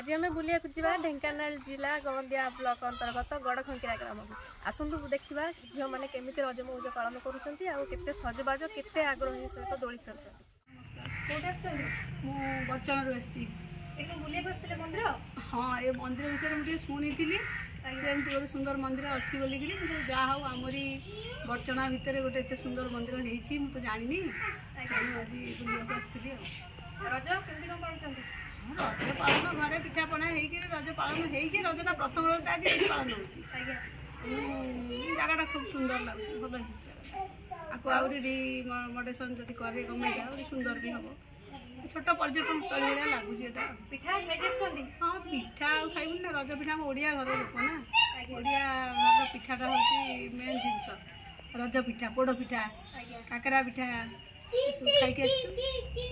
आज आम बुलिया जा ढेंकानाल जिला गवंदिया ब्लॉक अंतर्गत गड़खंकिरा ग्राम को आसतु देखा झील मैंने केमी रज मौज पालन करते सजबाज केते आग्रह सहित दोली खेलुँच बच्चन बुलिया मंदिर हाँ ये मंदिर विषय मुझे शुणी गोटे सुंदर मंदिर अच्छी बोलिकी जहाँ हूँ आमरी बर्चना भितर गोटे एत सुंदर मंदिर होती मुझे जानी आज बुलाक आसती रज केमती रज पालन घरे पिठापणा रज पालन रजटा प्रथम रजटा आज ये पालन होगा खूब सुंदर लगुच भल आपको आहरी मॉडरेशन जब करे गवर्नमेंट आहरी सुंदर भी हम छोट पर्यटन स्थल भाया लगुच हाँ पिठा खाइबुन ना रज पिठा ओडिया घर लोक ना ओडिया घर पिठाटा हूँ मेन जिनस रज पिठा पोड़ पिठा काकरा पिठा खाई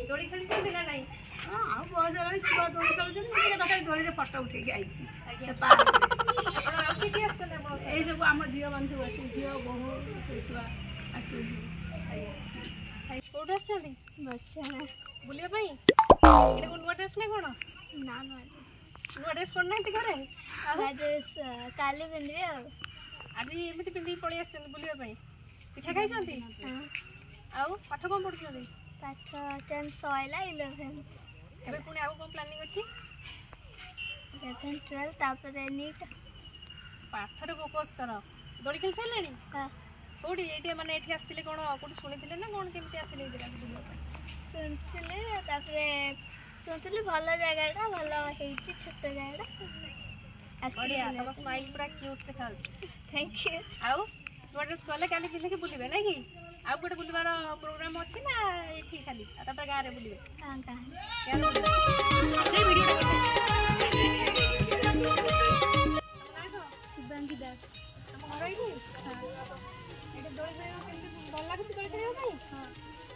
दोली खेली ना नहीं हाँ बहुत जगह छुआ दोली खेलुँच दोली फटो उठे आई सब आम झील मान सब अच्छे झील बहु छुआ बुलिया नुआ ड्रेस ना कौन ना नुआ ड्रेस कौन ना घरे ड्रेस काली पिंधे आज एमती पिंधिक पलि आस बुलिया पिठा खाई आउ पाठ कौन पढ़ुं पाठ 10th सैला 11th एबे पुणी आउ कौन प्लानिंग अच्छी 11th 12th तापर नीट पाठरे फोकस कर दोली खेल सारे कौटी ये मैंने ये आसते कौन कौट शुणी ना कौन केमती आसिले शुणी भल जगह भल छोट जगह तुम स्माइल पूरा क्यूट देखा थैंक यू आउ नुआ ड्रेस गले काली पिंधिकी बुलवे ना कि आउ गोटे बुलवार प्रोग्राम अच्छी ना ये खाली गाँव में बुलवे शुभांगी दास तुम घर ये दोली भल लगुच दोली खेल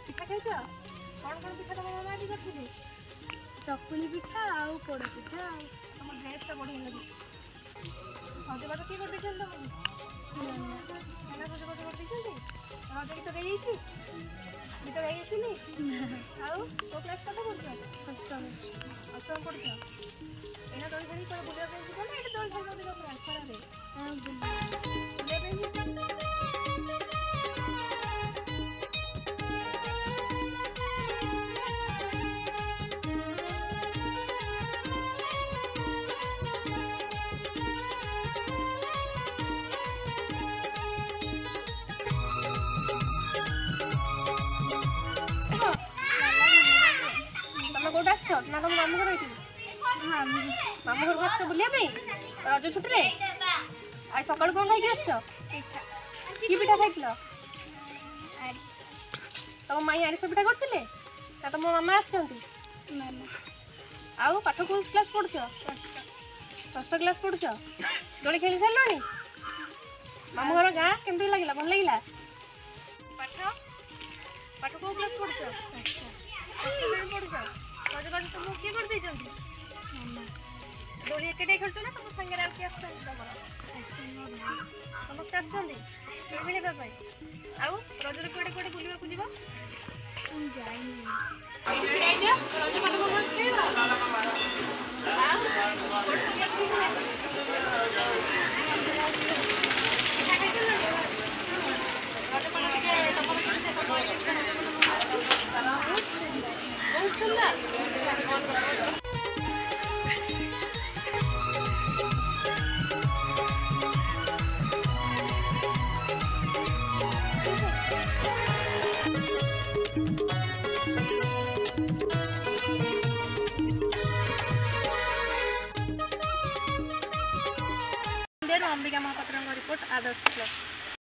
पिठा खाई कौन कौन पिठा तुम मामा आज करते चकुली पिठा आउ पोड़ पिठा तुम ड्रेसटा बढ़िया लगे सजबाज किए कर रज गीत गाई गीत गाई आउ तो क्लास कत पढ़ अष्टम पढ़ एना दोली खेली कौन बुलिया जीव ना ये दोली खेल ना तुम मामू घर मामू घर को आस बुलिया रज छुट्टी आज सकाल कौन खाई कि पिठा खाई तुम माई आरिस पिठा करते तुम मामा आउ पाठ को क्लास पढ़ुच 6th क्लास पढ़ुच दोली खेली सारे मामू घर गाँ केमती लगे भल लगे पाठ पाठ को क्लास पढ़ुच पढ़ुच रजबाज तुमको किए कर दोली एके खेल ना तुम सागे किए समस्त आसमें आउ रजर कौटे कौटे बुलवाक जीव बहुत सुंदर अंबिका महापात्र रिपोर्ट आदर्श प्लस।